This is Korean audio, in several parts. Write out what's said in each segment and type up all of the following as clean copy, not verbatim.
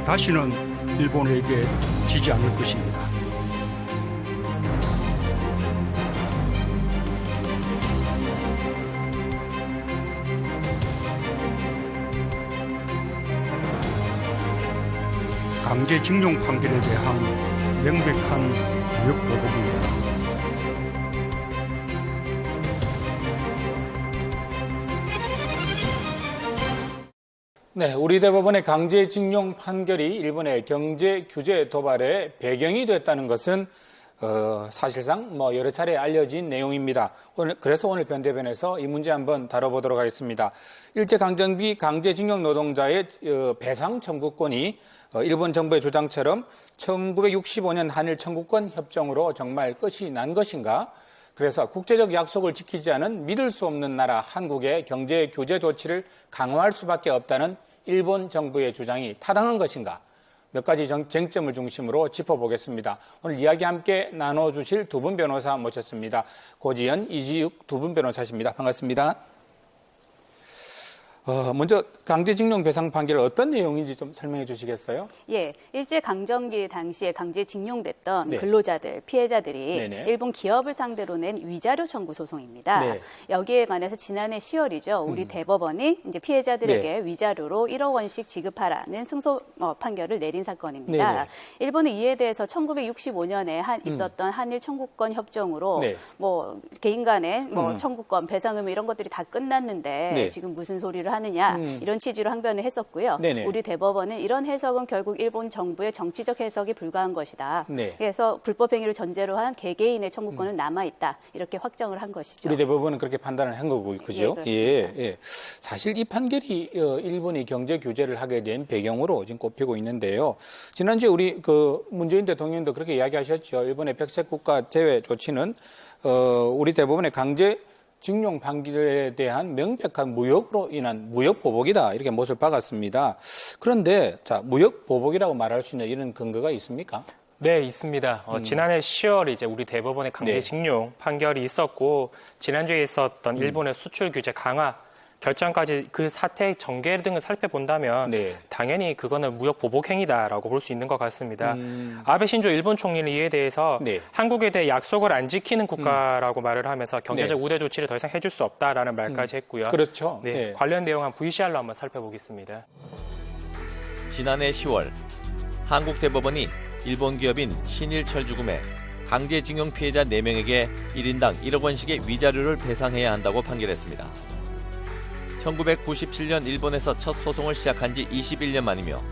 다시는 일본에게 지지 않을 것입니다. 강제징용 판결에 대한 명백한 무역 보복입니다. 네, 우리 대법원의 강제징용 판결이 일본의 경제 규제 도발의 배경이 됐다는 것은 사실상 여러 차례 알려진 내용입니다. 그래서 오늘 변대변에서 이 문제 한번 다뤄보도록 하겠습니다. 일제강점기 강제징용 노동자의 배상 청구권이 일본 정부의 주장처럼 1965년 한일 청구권 협정으로 정말 끝이 난 것인가? 그래서 국제적 약속을 지키지 않은 믿을 수 없는 나라 한국의 경제 규제 조치를 강화할 수밖에 없다는 일본 정부의 주장이 타당한 것인가? 몇 가지 쟁점을 중심으로 짚어보겠습니다. 오늘 이야기 함께 나눠주실 두 분 변호사 모셨습니다. 고지연, 이지욱 두 분 변호사십니다. 반갑습니다. 먼저 강제징용 배상 판결 어떤 내용인지 좀 설명해 주시겠어요? 예, 일제강점기 당시에 강제징용됐던 네. 근로자들, 피해자들이 네네. 일본 기업을 상대로 낸 위자료 청구 소송입니다. 네. 여기에 관해서 지난해 10월이죠. 우리 대법원이 이제 피해자들에게 네. 위자료로 1억 원씩 지급하라는 승소 판결을 내린 사건입니다. 네네. 일본은 이에 대해서 1965년에 있었던 한일 청구권 협정으로 네. 개인 간의 청구권, 배상 의무 이런 것들이 다 끝났는데 네. 지금 무슨 소리를 하느냐 이런 취지로 항변을 했었고요. 네네. 우리 대법원은 이런 해석은 결국 일본 정부의 정치적 해석에 불과한 것이다. 네. 그래서 불법 행위를 전제로 한 개개인의 청구권은 남아있다. 이렇게 확정을 한 것이죠. 우리 대법원은 그렇게 판단을 한 거고, 그죠? 예. 사실 이 판결이 일본이 경제 규제를 하게 된 배경으로 지금 꼽히고 있는데요. 지난주에 우리 문재인 대통령도 그렇게 이야기하셨죠. 일본의 백색 국가 제외 조치는 우리 대법원의 강제징용 판결에 대한 명백한 무역으로 인한 무역 보복이다. 이렇게 못을 박았습니다. 그런데 무역 보복이라고 말할 수 있는 이런 근거가 있습니까? 네, 있습니다. 지난해 10월 이제 우리 대법원의 강제징용 판결이 있었고 지난주에 있었던 일본의 수출 규제 강화 결정까지 그 사태의 전개 등을 살펴본다면 네. 당연히 그거는 무역 보복 행위다라고 볼 수 있는 것 같습니다. 아베 신조 일본 총리는 이에 대해서 네. 한국에 대해 약속을 안 지키는 국가라고 말을 하면서 경제적 우대 조치를 더 이상 해줄 수 없다라는 말까지 했고요. 그렇죠. 네, 네. 관련 내용 한 VCR로 한번 살펴보겠습니다. 지난해 10월 한국 대법원이 일본 기업인 신일철주금의 강제징용 피해자 4명에게 1인당 1억 원씩의 위자료를 배상해야 한다고 판결했습니다. 1997년 일본에서 첫 소송을 시작한 지 21년 만이며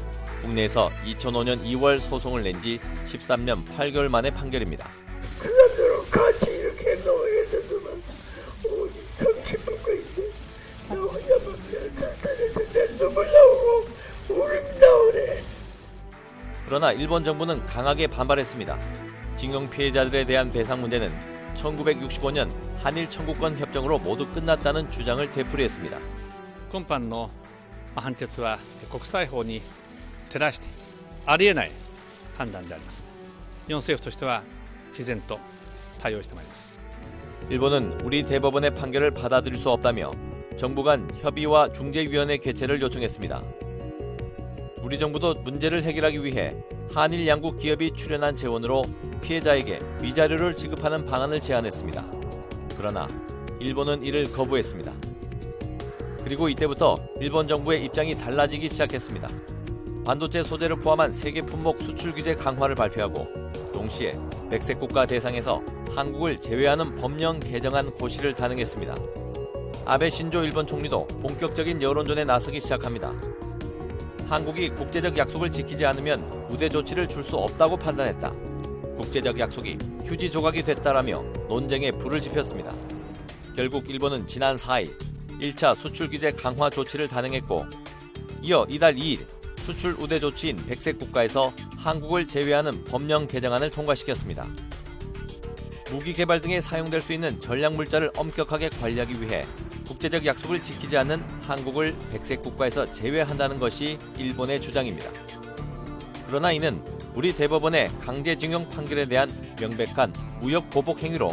국내에서 2005년 2월 소송을 낸 지 13년 8개월 만의 판결입니다. 그날처럼 같이 이렇게 노예했더만 더 기쁜 거 이제 나 혼자만 살살해서 내 눈물 나오고 울음이 나오네. 그러나 일본 정부는 강하게 반발했습니다. 징용 피해자들에 대한 배상 문제는 1965년 한일 청구권 협정으로 모두 끝났다는 주장을 되풀이했습니다. 今般の判決は国際法に照らしてありえない判断であります。日本政府としては毅然と対応してまいります。 일본은 우리 대법원의 판결을 받아들일 수 없다며 정부 간 협의와 중재위원회 개최를 요청했습니다. 우리 정부도 문제를 해결하기 위해 한일 양국 기업이 출연한 재원으로 피해자에게 위자료를 지급하는 방안을 제안했습니다. 그러나 일본은 이를 거부했습니다. 그리고 이때부터 일본 정부의 입장이 달라지기 시작했습니다. 반도체 소재를 포함한 세계 품목 수출 규제 강화를 발표하고 동시에 백색 국가 대상에서 한국을 제외하는 법령 개정안 고시를 단행했습니다. 아베 신조 일본 총리도 본격적인 여론전에 나서기 시작합니다. 한국이 국제적 약속을 지키지 않으면 우대 조치를 줄 수 없다고 판단했다. 국제적 약속이 휴지 조각이 됐다라며 논쟁에 불을 지폈습니다. 결국 일본은 지난 4일 1차 수출 규제 강화 조치를 단행했고 이어 이달 2일 수출 우대 조치인 백색 국가에서 한국을 제외하는 법령 개정안을 통과시켰습니다. 무기 개발 등에 사용될 수 있는 전략 물자를 엄격하게 관리하기 위해 국제적 약속을 지키지 않는 한국을 백색 국가에서 제외한다는 것이 일본의 주장입니다. 그러나 이는 우리 대법원의 강제징용 판결에 대한 명백한 무역 보복 행위로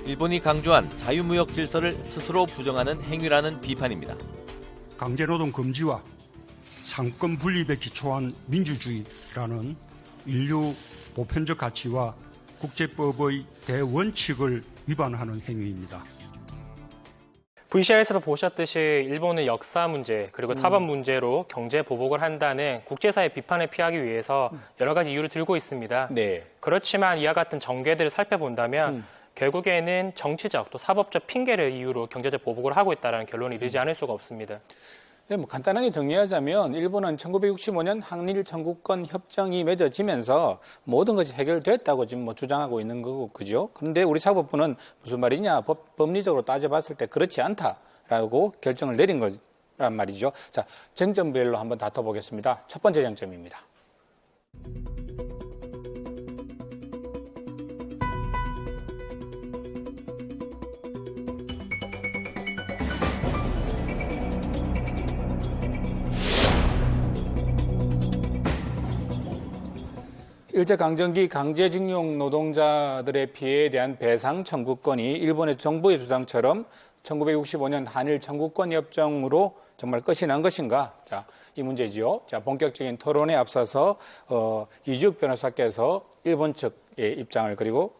일본이 강조한 자유무역 질서를 스스로 부정하는 행위라는 비판입니다. 강제노동 금지와 상권 분립에 기초한 민주주의라는 인류 보편적 가치와 국제법의 대원칙을 위반하는 행위입니다. VCR에서도 보셨듯이 일본의 역사 문제 그리고 사법 문제로 경제 보복을 한다는 국제사회 비판을 피하기 위해서 여러 가지 이유를 들고 있습니다. 네. 그렇지만 이와 같은 전개들을 살펴본다면 결국에는 정치적 또 사법적 핑계를 이유로 경제적 보복을 하고 있다는 결론에 이르지 않을 수가 없습니다. 네, 뭐 간단하게 정리하자면 일본은 1965년 한일 청구권 협정이 맺어지면서 모든 것이 해결됐다고 지금 뭐 주장하고 있는 거고, 그죠? 그런데 우리 사법부는 무슨 말이냐, 법리적으로 따져봤을 때 그렇지 않다라고 결정을 내린 거란 말이죠. 자, 쟁점별로 한번 다퉈보겠습니다. 첫 번째 쟁점입니다. 일제강점기 강제징용 노동자들의 피해에 대한 배상 청구권이 일본의 정부의 주장처럼 1965년 한일 청구권 협정으로 정말 끝이 난 것인가? 자, 이 문제지요. 자, 본격적인 토론에 앞서서 이주욱 변호사께서 일본 측의 입장을, 그리고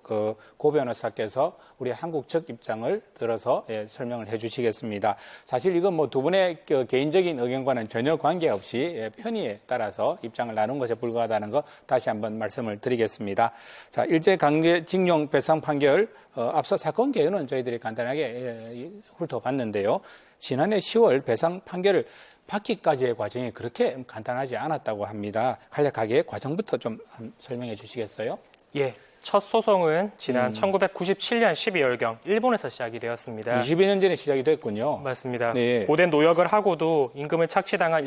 고 변호사께서 우리 한국 측 입장을 들어서 설명을 해주시겠습니다. 사실 이건 뭐 두 분의 개인적인 의견과는 전혀 관계없이 편의에 따라서 입장을 나눈 것에 불과하다는 거 다시 한번 말씀을 드리겠습니다. 자, 일제강제징용 배상 판결, 앞서 사건 개요는 저희들이 간단하게 훑어봤는데요. 지난해 10월 배상 판결을 받기까지의 과정이 그렇게 간단하지 않았다고 합니다. 간략하게 과정부터 좀 설명해 주시겠어요? 예, 첫 소송은 지난 1997년 12월경 일본에서 시작이 되었습니다. 22년 전에 시작이 됐군요. 맞습니다. 네. 고된 노역을 하고도 임금을 착취당한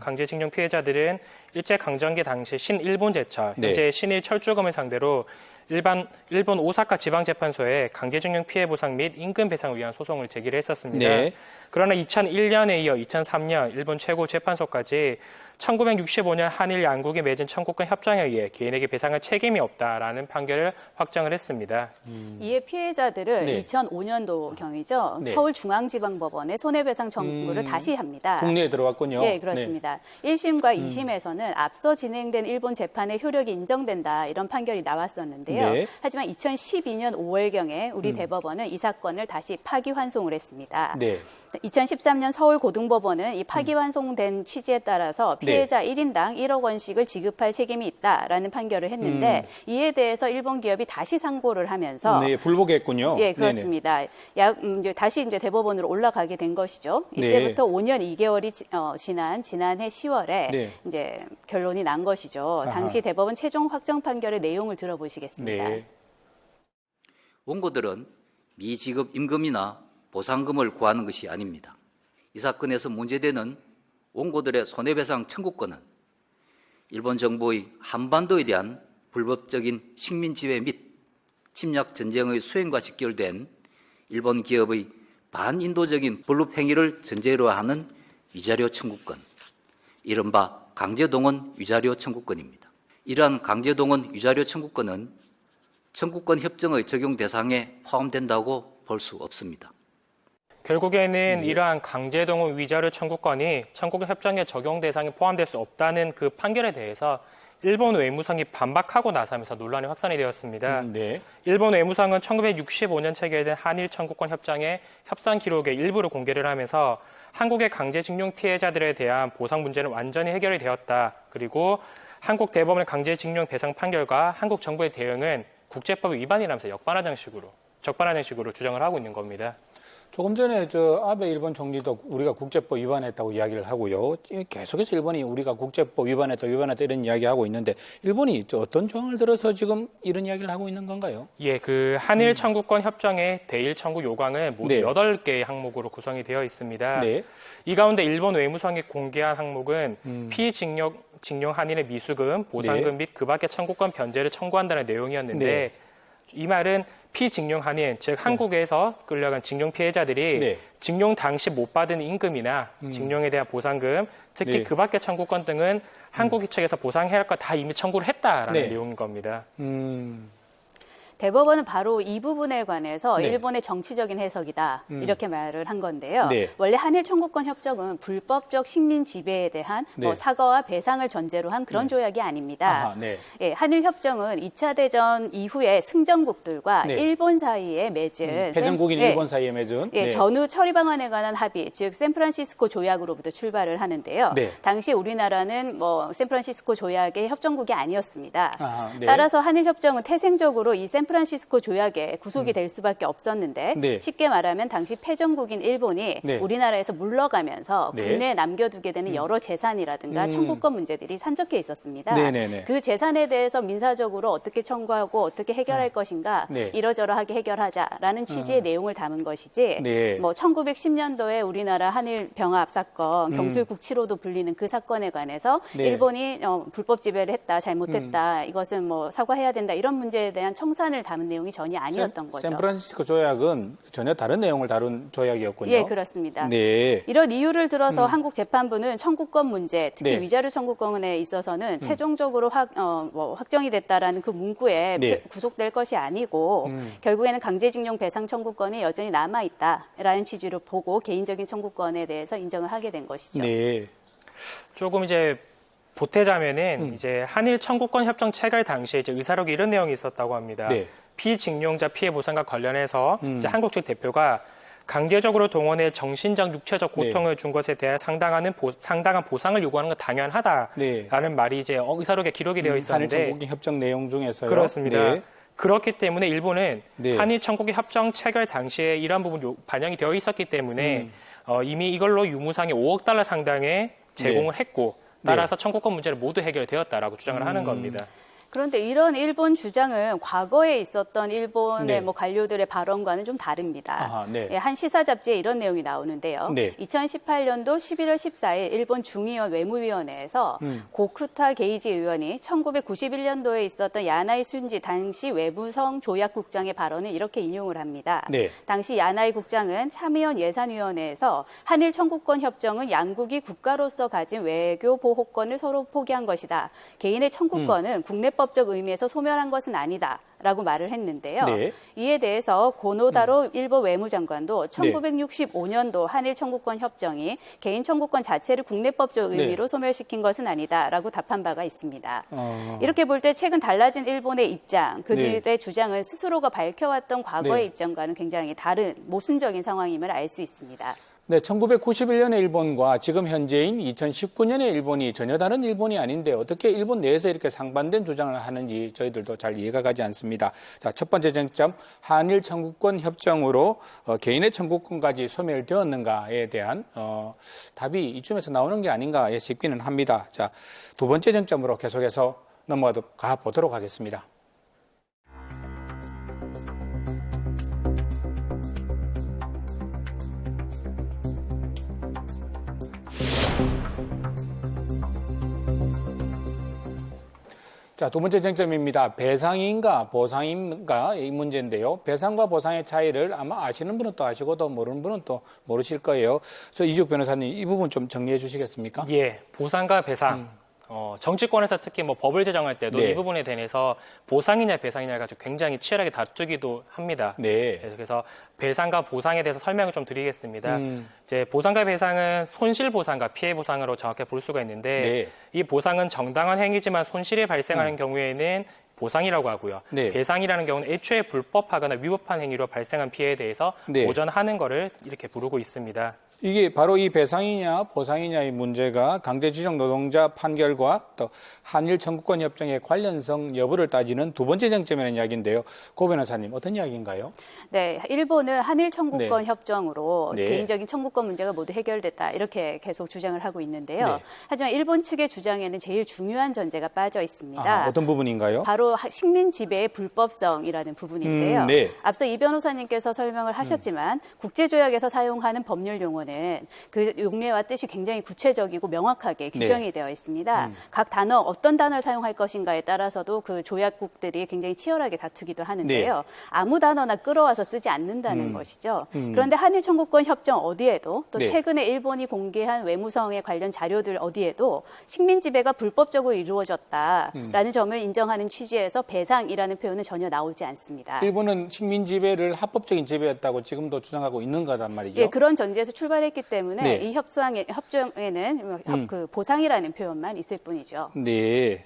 강제징용 피해자들은 일제강점기 당시 신일본제철, 네. 현재 신일철주검을 상대로 일본 오사카 지방재판소에 강제징용 피해 보상 및 임금 배상을 위한 소송을 제기를 했었습니다. 네. 그러나 2001년에 이어 2003년 일본 최고재판소까지 1965년 한일 양국이 맺은 청구권 협정에 의해 개인에게 배상할 책임이 없다라는 판결을 확정을 했습니다. 이에 피해자들은 네. 2005년도경이죠. 네. 서울중앙지방법원에 손해배상 청구를 다시 합니다. 국내에 들어왔군요. 네, 그렇습니다. 1심과 2심에서는 앞서 진행된 일본 재판의 효력이 인정된다, 이런 판결이 나왔었는데요. 네. 하지만 2012년 5월경에 우리 대법원은 이 사건을 다시 파기환송을 했습니다. 네. 2013년 서울고등법원은 이 파기환송된 취지에 따라서 피해자 1인당 1억 원씩을 지급할 책임이 있다라는 판결을 했는데 이에 대해서 일본 기업이 다시 상고를 하면서 네, 불복했군요. 예, 그렇습니다. 다시 이제 대법원으로 올라가게 된 것이죠. 네. 이때부터 5년 2개월이 지난 지난해 10월에 네. 이제 결론이 난 것이죠. 당시 대법원 최종 확정 판결의 내용을 들어보시겠습니다. 네. 원고들은 미지급 임금이나 보상금을 구하는 것이 아닙니다. 이 사건에서 문제되는 원고들의 손해배상 청구권은 일본 정부의 한반도에 대한 불법적인 식민지배 및 침략 전쟁의 수행과 직결된 일본 기업의 반인도적인 불법 행위를 전제로 하는 위자료 청구권, 이른바 강제동원 위자료 청구권입니다. 이러한 강제동원 위자료 청구권은 청구권 협정의 적용 대상에 포함된다고 볼 수 없습니다. 결국에는 이러한 강제동원 위자료 청구권이 청구권 협정의 적용 대상에 포함될 수 없다는 그 판결에 대해서 일본 외무성이 반박하고 나서면서 논란이 확산이 되었습니다. 네. 일본 외무성은 1965년 체결된 한일 청구권 협정의 협상 기록의 일부를 공개를 하면서 한국의 강제징용 피해자들에 대한 보상 문제는 완전히 해결이 되었다. 그리고 한국 대법원의 강제징용 배상 판결과 한국 정부의 대응은 국제법 위반이라면서 적반하장 식으로 주장을 하고 있는 겁니다. 조금 전에 아베 일본 총리도 우리가 국제법 위반했다고 이야기를 하고요. 계속해서 일본이 우리가 국제법 위반했다 이런 이야기하고 있는데 일본이 어떤 조항을 들어서 지금 이런 이야기를 하고 있는 건가요? 예, 그 한일 청구권 협정의 대일 청구 요강은 모두 네. 8개의 항목으로 구성이 되어 있습니다. 네. 이 가운데 일본 외무성이 공개한 항목은 피징용 한일의 미수금, 보상금 및 그 밖의 청구권 변제를 청구한다는 내용이었는데 네. 이 말은 피징용 한일, 즉 한국에서 끌려간 징용 피해자들이 네. 징용 당시 못 받은 임금이나 징용에 대한 보상금, 특히 네. 그 밖의 청구권 등은 한국 측에서 보상해야 할 거 다 이미 청구를 했다라는 네. 내용인 겁니다. 대법원은 바로 이 부분에 관해서 네. 일본의 정치적인 해석이다 이렇게 말을 한 건데요. 네. 원래 한일 청구권 협정은 불법적 식민 지배에 대한 네. 뭐 사과와 배상을 전제로 한 그런 조약이 아닙니다. 아하, 네. 예, 한일 협정은 2차 대전 이후에 승전국들과 네. 일본 사이에 맺은 패전국인 예, 일본 사이에 맺은 예, 네. 전후 처리 방안에 관한 합의, 즉 샌프란시스코 조약으로부터 출발을 하는데요. 네. 당시 우리나라는 뭐 샌프란시스코 조약의 협정국이 아니었습니다. 아하, 네. 따라서 한일 협정은 태생적으로 이 샌프란시스코 조약에 구속이 될 수밖에 없었는데 네. 쉽게 말하면 당시 패전국인 일본이 네. 우리나라에서 물러가면서 네. 국내에 남겨두게 되는 여러 재산이라든가 청구권 문제들이 산적해 있었습니다. 네네네. 그 재산에 대해서 민사적으로 어떻게 청구하고 어떻게 해결할 것인가 네. 이러저러하게 해결하자라는 취지의 내용을 담은 것이지 네. 뭐 1910년도에 우리나라 한일 병합 사건 경술국치로도 불리는 그 사건에 관해서 네. 일본이 불법 지배를 했다 잘못했다 이것은 뭐 사과해야 된다 이런 문제에 대한 청산을 담은 내용이 전혀 아니었던 거죠. 샌프란시스코 조약은 전혀 다른 내용을 다룬 조약이었군요. 예, 그렇습니다. 네. 이런 이유를 들어서 한국 재판부는 청구권 문제, 특히 네. 위자료 청구권에 있어서는 최종적으로 확정이 됐다라는 그 문구에 네. 구속될 것이 아니고 결국에는 강제징용 배상 청구권이 여전히 남아 있다라는 취지로 보고 개인적인 청구권에 대해서 인정을 하게 된 것이죠. 네. 조금 이제 보태자면은 이제 한일 청구권 협정 체결 당시에 이제 의사록에 이런 내용이 있었다고 합니다. 네. 피징용자 피해 보상과 관련해서 이제 한국 측 대표가 강제적으로 동원해 정신적, 육체적 고통을 준 것에 대해 상당한 보상을 요구하는 건 당연하다라는 네. 말이 이제 의사록에 기록이 되어 한일 있었는데 청구권 협정 내용 중에서요. 그렇습니다. 네. 그렇기 때문에 일본은 네. 한일 청구권 협정 체결 당시에 이러한 부분이 반영이 되어 있었기 때문에 이미 이걸로 유무상의 5억 달러 상당의 제공을 했고 따라서 청구권 문제는 모두 해결되었다라고 주장을 하는 겁니다. 그런데 이런 일본 주장은 과거에 있었던 일본의 네. 뭐 관료들의 발언과는 좀 다릅니다. 아하, 네. 예, 한 시사 잡지에 이런 내용이 나오는데요. 네. 2018년도 11월 14일 일본 중의원 외무위원회에서 고쿠타 게이지 의원이 1991년도에 있었던 야나이 순지 당시 외부성 조약국장의 발언을 이렇게 인용을 합니다. 네. 당시 야나이 국장은 참의원 예산위원회에서 한일 청구권 협정은 양국이 국가로서 가진 외교 보호권을 서로 포기한 것이다. 개인의 청구권은 국내법적 의미에서 소멸한 것은 아니다라고 말을 했는데요. 네. 이에 대해서 고노다로 일본 외무장관도 1965년도 한일 청구권 협정이 개인 청구권 자체를 국내법적 의미로 소멸시킨 것은 아니다라고 답한 바가 있습니다. 이렇게 볼 때 최근 달라진 일본의 입장, 그들의 주장은 스스로가 밝혀왔던 과거의 입장과는 굉장히 다른 모순적인 상황임을 알 수 있습니다. 네, 1991년의 일본과 지금 현재인 2019년의 일본이 전혀 다른 일본이 아닌데 어떻게 일본 내에서 이렇게 상반된 주장을 하는지 저희들도 잘 이해가 가지 않습니다. 자, 첫 번째 쟁점, 한일 청구권 협정으로 개인의 청구권까지 소멸되었는가에 대한 답이 이쯤에서 나오는 게 아닌가 싶기는 합니다. 자, 두 번째 쟁점으로 계속해서 넘어가 보도록 하겠습니다. 자, 두 번째 쟁점입니다. 배상인가 보상인가 이 문제인데요. 배상과 보상의 차이를 아마 아시는 분은 또 아시고 또 모르는 분은 또 모르실 거예요. 저 이주욱 변호사님 이 부분 좀 정리해 주시겠습니까? 예, 보상과 배상. 정치권에서 특히 뭐 법을 제정할 때도 네. 이 부분에 대해서 보상이냐 배상이냐를 가지고 굉장히 치열하게 다투기도 합니다. 네. 그래서 배상과 보상에 대해서 설명을 좀 드리겠습니다. 이제 보상과 배상은 손실 보상과 피해 보상으로 정확히 볼 수가 있는데 네. 이 보상은 정당한 행위지만 손실이 발생하는 경우에는 보상이라고 하고요. 네. 배상이라는 경우는 애초에 불법하거나 위법한 행위로 발생한 피해에 대해서 네. 보전하는 거를 이렇게 부르고 있습니다. 이게 바로 이 배상이냐 보상이냐의 문제가 강제징용 노동자 판결과 또 한일 청구권 협정의 관련성 여부를 따지는 두 번째 쟁점이라는 이야기인데요. 고 변호사님 어떤 이야기인가요? 네, 일본은 한일 청구권 네. 협정으로 네. 개인적인 청구권 문제가 모두 해결됐다 이렇게 계속 주장을 하고 있는데요. 네. 하지만 일본 측의 주장에는 제일 중요한 전제가 빠져 있습니다. 어떤 부분인가요? 바로 식민 지배의 불법성이라는 부분인데요. 네. 앞서 이 변호사님께서 설명을 하셨지만 국제조약에서 사용하는 법률 용어는 대법원은 그 용례와 뜻이 굉장히 구체적이고 명확하게 규정이 되어 있습니다. 각 단어 어떤 단어를 사용할 것인가에 따라서도 그 조약국들이 굉장히 치열하게 다투기도 하는데요. 아무 단어나 끌어와서 쓰지 않는다는 것이죠. 그런데 한일 청구권 협정 어디에도 또 최근에 일본이 공개한 외무성에 관련 자료들 어디에도 식민 지배가 불법적으로 이루어졌다라는 점을 인정하는 취지에서 배상이라는 표현은 전혀 나오지 않습니다. 일본은 식민 지배를 합법적인 지배였다고 지금도 주장하고 있는 거란 말이죠. 예, 그런 전제에서 출발했기 때문에 이 협정에는 그 보상이라는 표현만 있을 뿐이죠. 네.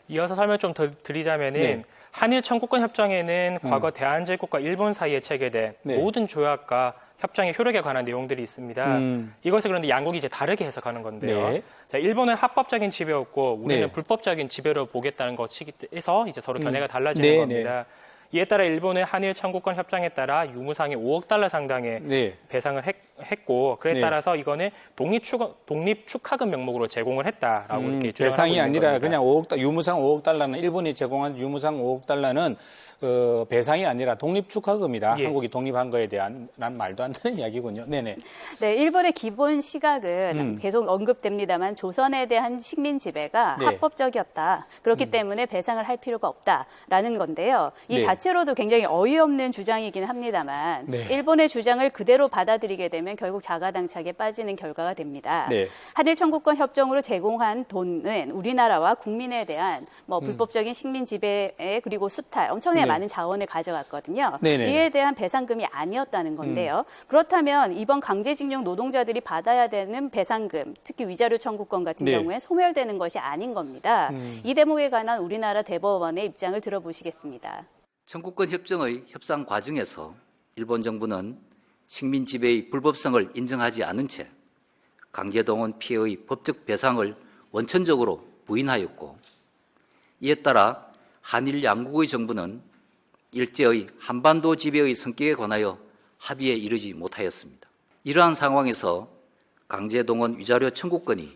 이어서 설명 좀 더 드리자면은 한일 청구권 협정에는 과거 대한제국과 일본 사이에 체결된 모든 조약과 협정의 효력에 관한 내용들이 있습니다. 이것을 그런데 양국이 이제 다르게 해석하는 건데요. 자, 일본은 합법적인 지배였고 우리는 불법적인 지배로 보겠다는 것에서 이제 서로 견해가 달라지는 겁니다. 이에 따라 일본의 한일 청구권 협정에 따라 유무상의 5억 달러 상당의 배상을 했고 그에 따라서 이거는 독립 축하금 명목으로 제공을 했다라고 이렇게 주장하고 배상이 있는 아니라 겁니다. 그냥 5억 유무상 5억 달러는 일본이 제공한 유무상 5억 달러는 배상이 아니라 독립 축하금이다. 한국이 독립한 거에 대한 말도 안 되는 이야기군요. 네네. 네, 일본의 기본 시각은 계속 언급됩니다만 조선에 대한 식민 지배가 합법적이었다. 그렇기 때문에 배상을 할 필요가 없다라는 건데요. 이 자체로도 굉장히 어이없는 주장이긴 합니다만 일본의 주장을 그대로 받아들이게 되면 결국 자가당착에 빠지는 결과가 됩니다. 한일 청구권 협정으로 제공한 돈은 우리나라와 국민에 대한 뭐 불법적인 식민 지배에 그리고 수탈 엄청나게 많은 자원을 가져갔거든요. 이에 대한 배상금이 아니었다는 건데요. 그렇다면 이번 강제징용 노동자들이 받아야 되는 배상금, 특히 위자료 청구권 같은 경우에 소멸되는 것이 아닌 겁니다. 이 대목에 관한 우리나라 대법원의 입장을 들어보시겠습니다. 청구권 협정의 협상 과정에서 일본 정부는 식민 지배의 불법성을 인정하지 않은 채 강제동원 피해의 법적 배상을 원천적으로 부인하였고 이에 따라 한일 양국의 정부는 일제의 한반도 지배의 성격에 관하여 합의에 이르지 못하였습니다. 이러한 상황에서 강제동원 위자료 청구권이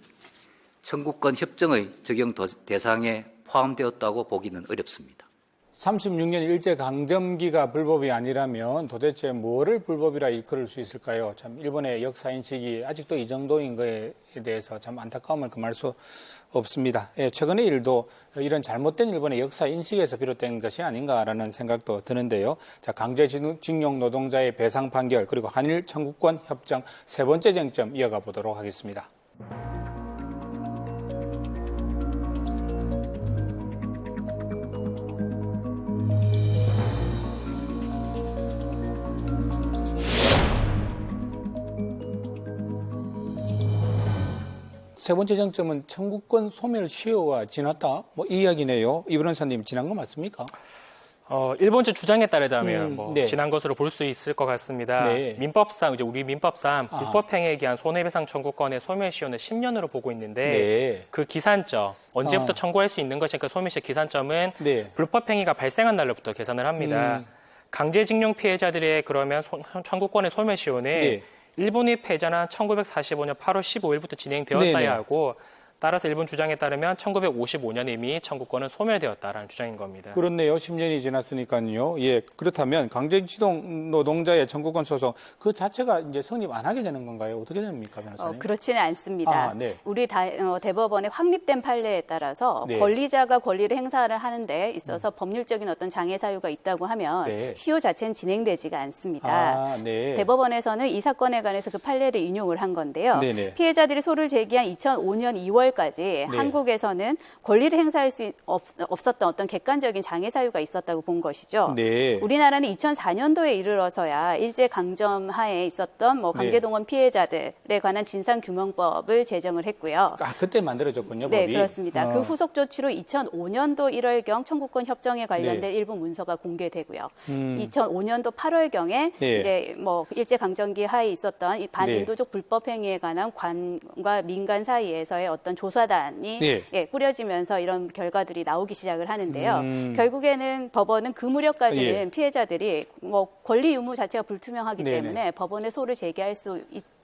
청구권 협정의 적용 대상에 포함되었다고 보기는 어렵습니다. 36년 일제강점기가 불법이 아니라면 도대체 뭐를 불법이라 일컬을 수 있을까요? 참 일본의 역사인식이 아직도 이 정도인 것에 대해서 참 안타까움을 금할 수 없습니다. 최근의 일도 이런 잘못된 일본의 역사인식에서 비롯된 것이 아닌가라는 생각도 드는데요. 자, 강제징용 노동자의 배상 판결 그리고 한일 청구권 협정 세 번째 쟁점 이어가 보도록 하겠습니다. 세 번째 쟁점은 청구권 소멸 시효가 지났다. 뭐 이 이야기네요. 이 변호사님 지난 거 맞습니까? 일본 측 주장에 따르자면 지난 것으로 볼 수 있을 것 같습니다. 민법상 이제 우리 민법상 불법 행위에 기한 손해배상 청구권의 소멸 시효는 10년으로 보고 있는데 그 기산점 언제부터 청구할 수 있는 것이니까 소멸 시효 기산점은 불법 행위가 발생한 날로부터 계산을 합니다. 강제징용 피해자들의 그러면 청구권의 소멸 시효는 일본의 패전한 1945년 8월 15일부터 진행되었어야 하고 따라서 일본 주장에 따르면 1955년 이미 청구권은 소멸되었다라는 주장인 겁니다. 그렇네요. 10년이 지났으니까요. 그렇다면 강제징용 노동자의 청구권 소송 그 자체가 이제 성립 안 하게 되는 건가요? 어떻게 됩니까, 변호사님? 그렇지는 않습니다. 우리 대법원의 확립된 판례에 따라서 권리자가 권리를 행사를 하는 데 있어서 법률적인 어떤 장애 사유가 있다고 하면 시효 자체는 진행되지가 않습니다. 대법원에서는 이 사건에 관해서 그 판례를 인용을 한 건데요. 피해자들이 소를 제기한 2005년 2월 까지 한국에서는 권리를 행사할 수 없었던 어떤 객관적인 장애 사유가 있었다고 본 것이죠. 우리나라는 2004년도에 이르러서야 일제 강점 하에 있었던 강제동원 피해자들에 관한 진상규명법을 제정을 했고요. 그때 만들어졌군요, 법이. 네, 그렇습니다. 그 후속 조치로 2005년도 1월경 청구권 협정에 관련된 일부 문서가 공개되고요. 2005년도 8월경에 이제 일제 강점기 하에 있었던 이 반인도적 불법 행위에 관한 관과 민간 사이에서의 어떤 조사단이 네. 예, 꾸려지면서 이런 결과들이 나오기 시작을 하는데요. 결국에는 법원은 그 무렵까지는 예. 피해자들이 뭐 권리 유무 자체가 불투명하기 네네. 때문에 법원에 소를 제기할 수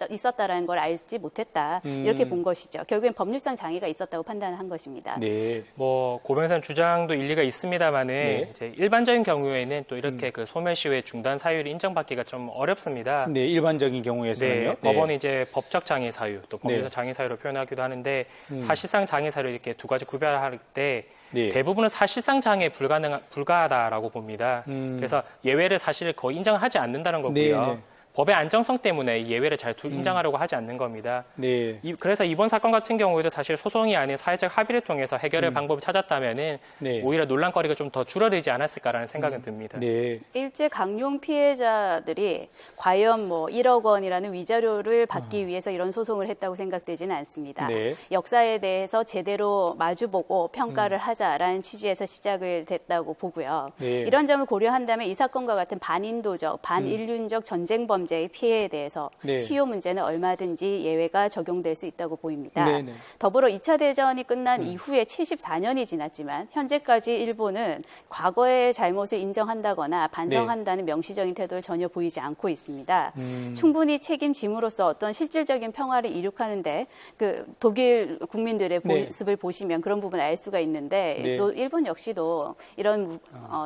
있었다라는 걸 알지 못했다. 이렇게 본 것이죠. 결국엔 법률상 장애가 있었다고 판단한 것입니다. 네. 뭐 고변호사님 주장도 일리가 있습니다만은 네. 이제 일반적인 경우에는 또 이렇게 그 소멸시효의 중단 사유를 인정받기가 좀 어렵습니다. 네, 일반적인 경우에서는요. 네, 법원이 이제 법적 장애 사유, 또 법률상 네. 장애 사유로 표현하기도 하는데 사실상 장애 사유를 이렇게 두 가지 구별할 때 네. 대부분은 사실상 장애 불가하다라고 봅니다. 그래서 예외를 사실 거의 인정하지 않는다는 거고요. 네, 네. 법의 안정성 때문에 이 예외를 잘 인정하려고 하지 않는 겁니다. 네. 그래서 이번 사건 같은 경우에도 사실 소송이 아닌 사회적 합의를 통해서 해결의 방법을 찾았다면은 네. 오히려 논란거리가 좀 더 줄어들지 않았을까라는 생각은 듭니다. 네. 일제 강용 피해자들이 과연 뭐 1억 원이라는 위자료를 받기 위해서 이런 소송을 했다고 생각되지는 않습니다. 네. 역사에 대해서 제대로 마주보고 평가를 하자라는 취지에서 시작을 됐다고 보고요. 네. 이런 점을 고려한다면 이 사건과 같은 반인도적, 반인륜적 전쟁 범죄의 피해에 대해서 네. 시효 문제는 얼마든지 예외가 적용될 수 있다고 보입니다. 네, 네. 더불어 2차 대전이 끝난 이후에 74년이 지났지만 현재까지 일본은 과거의 잘못을 인정한다거나 반성한다는 명시적인 태도를 전혀 보이지 않고 있습니다. 충분히 책임짐으로써 어떤 실질적인 평화를 이룩하는데 그 독일 국민들의 네. 모습을 보시면 그런 부분을 알 수가 있는데 네. 또 일본 역시도 이런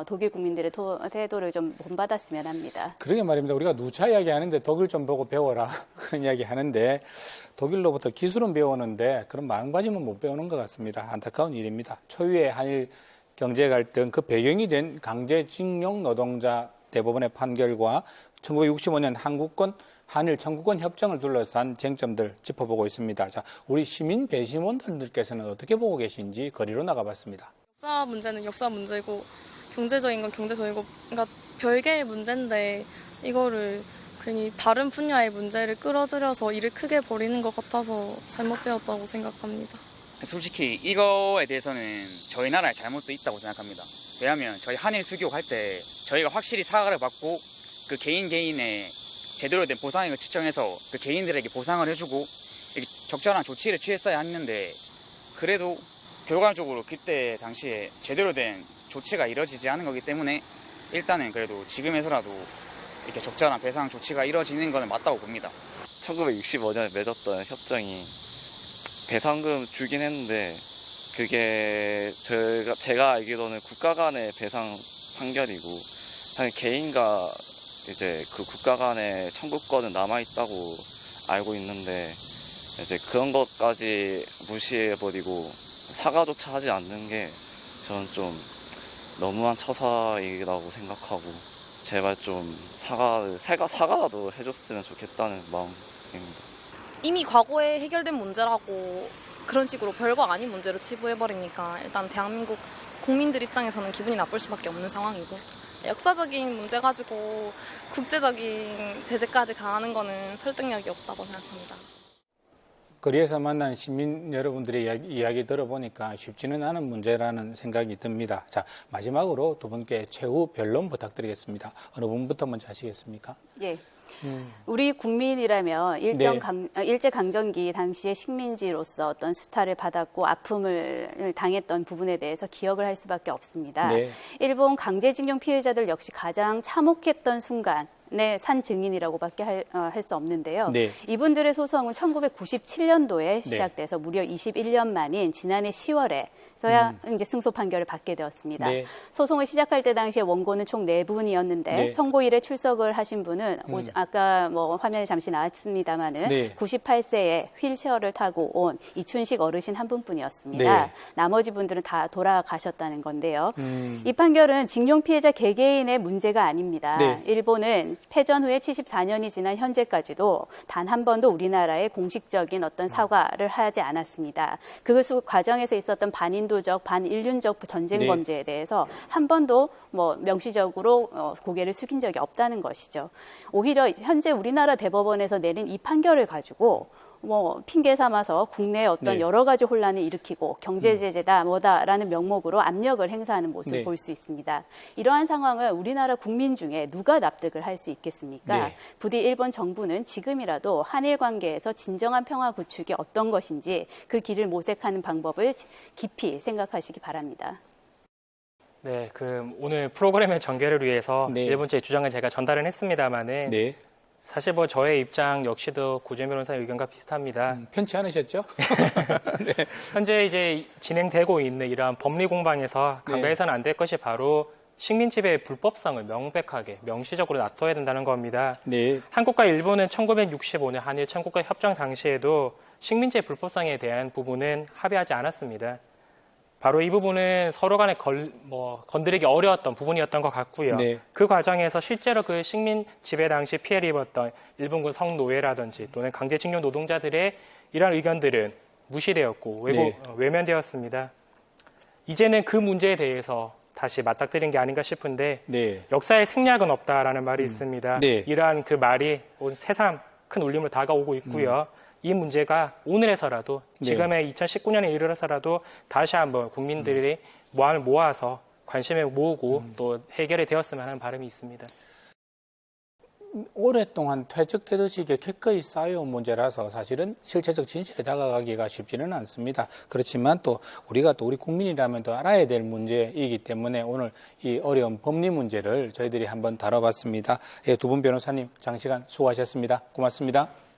독일 국민들의 태도를 좀 본받았으면 합니다. 그러게 말입니다. 우리가 누차 이야기하는데 독일 좀 보고 배워라 그런 이야기 하는데 독일로부터 기술은 배우는데 그런 마음가짐은 못 배우는 것 같습니다. 안타까운 일입니다. 초유의 한일 경제 갈등 그 배경이 된 강제징용 노동자 대법원의 판결과 1965년 한국권 한일 청구권 협정을 둘러싼 쟁점들 짚어보고 있습니다. 자, 우리 시민 배심원들께서는 어떻게 보고 계신지 거리로 나가봤습니다. 역사 문제는 역사 문제고 경제적인 건 경제적이고 그러니까 별개의 문제인데 이거를 괜히 다른 분야의 문제를 끌어들여서 일을 크게 벌이는 것 같아서 잘못되었다고 생각합니다. 솔직히 이거에 대해서는 저희 나라의 잘못도 있다고 생각합니다. 왜냐하면 저희 한일 수교 할 때 저희가 확실히 사과를 받고 그 개인의 제대로 된 보상액을 측정해서 그 개인들에게 보상을 해주고 적절한 조치를 취했어야 했는데 그래도 결과적으로 그때 당시에 제대로 된 조치가 이뤄지지 않은 거기 때문에 일단은 그래도 지금에서라도 이렇게 적절한 배상 조치가 이뤄지는 것은 맞다고 봅니다. 1965년에 맺었던 협정이 배상금 주긴 했는데 그게 제가 알기로는 국가 간의 배상 판결이고 사실 개인과 이제 그 국가 간의 청구권은 남아 있다고 알고 있는데 이제 그런 것까지 무시해버리고 사과조차 하지 않는 게 저는 좀 너무한 처사이라고 생각하고 제발 좀 사과라도 해줬으면 좋겠다는 마음입니다. 이미 과거에 해결된 문제라고 그런 식으로 별거 아닌 문제로 치부해버리니까 일단 대한민국 국민들 입장에서는 기분이 나쁠 수밖에 없는 상황이고 역사적인 문제 가지고 국제적인 제재까지 가하는 거는 설득력이 없다고 생각합니다. 거리에서 만난 시민 여러분들의 이야기 들어보니까 쉽지는 않은 문제라는 생각이 듭니다. 자, 마지막으로 두 분께 최후 변론 부탁드리겠습니다. 어느 분부터 먼저 하시겠습니까? 예. 우리 국민이라면 네. 일제강점기 당시의 식민지로서 어떤 수탈을 받았고 아픔을 당했던 부분에 대해서 기억을 할 수밖에 없습니다. 네. 일본 강제징용 피해자들 역시 가장 참혹했던 순간의 산 증인이라고밖에 할 수 없는데요. 네. 이분들의 소송은 1997년도에 시작돼서 무려 21년 만인 지난해 10월에 서야 이제 승소 판결을 받게 되었습니다. 네. 소송을 시작할 때 당시에 원고는 총 4분이었는데 네. 선고일에 출석을 하신 분은 아까 뭐 화면에 잠시 나왔습니다마는 네. 98세에 휠체어를 타고 온 이춘식 어르신 한 분뿐이었습니다. 네. 나머지 분들은 다 돌아가셨다는 건데요. 이 판결은 징용 피해자 개개인의 문제가 아닙니다. 네. 일본은 패전 후에 74년이 지난 현재까지도 단 한 번도 우리나라에 공식적인 어떤 사과를 하지 않았습니다. 그 과정에서 있었던 반인도적, 반인륜적 전쟁 네. 범죄에 대해서 한 번도 뭐 명시적으로 고개를 숙인 적이 없다는 것이죠. 오히려 현재 우리나라 대법원에서 내린 이 판결을 가지고 뭐 핑계 삼아서 국내에 어떤 네. 여러 가지 혼란을 일으키고 경제 제재다 뭐다라는 명목으로 압력을 행사하는 모습을 네. 볼 수 있습니다. 이러한 상황을 우리나라 국민 중에 누가 납득을 할 수 있겠습니까? 네. 부디 일본 정부는 지금이라도 한일 관계에서 진정한 평화 구축이 어떤 것인지 그 길을 모색하는 방법을 깊이 생각하시기 바랍니다. 네, 오늘 프로그램의 전개를 위해서 네. 일본 측의 주장을 제가 전달은 했습니다만은 네. 사실 뭐 저의 입장 역시도 고재현 변호사의 의견과 비슷합니다. 편치 않으셨죠? 현재 이제 진행되고 있는 이러한 법리 공방에서 간과해서는 안 될 것이 바로 식민 지배의 불법성을 명백하게 명시적으로 놔둬야 된다는 겁니다. 네. 한국과 일본은 1965년 한일 청구권 협정 당시에도 식민지의 불법성에 대한 부분은 합의하지 않았습니다. 바로 이 부분은 서로 간에 건드리기 어려웠던 부분이었던 것 같고요. 네. 그 과정에서 실제로 그 식민 지배 당시 피해를 입었던 일본군 성노예라든지 또는 강제징용 노동자들의 이러한 의견들은 무시되었고 외면되었습니다. 이제는 그 문제에 대해서 다시 맞닥뜨린 게 아닌가 싶은데 네. 역사에 생략은 없다라는 말이 있습니다. 네. 이러한 그 말이 새삼 큰 울림으로 다가오고 있고요. 이 문제가 오늘에서라도 지금의 2019년에 이르러서라도 다시 한번 국민들이 마음을 모아서 관심을 모으고 또 해결이 되었으면 하는 바람이 있습니다. 오랫동안 퇴적되듯이 이게 기꺼이 쌓여온 문제라서 사실은 실체적 진실에 다가가기가 쉽지는 않습니다. 그렇지만 또 우리가 또 우리 국민이라면 또 알아야 될 문제이기 때문에 오늘 이 어려운 법리 문제를 저희들이 한번 다뤄봤습니다. 두 분 변호사님 장시간 수고하셨습니다. 고맙습니다.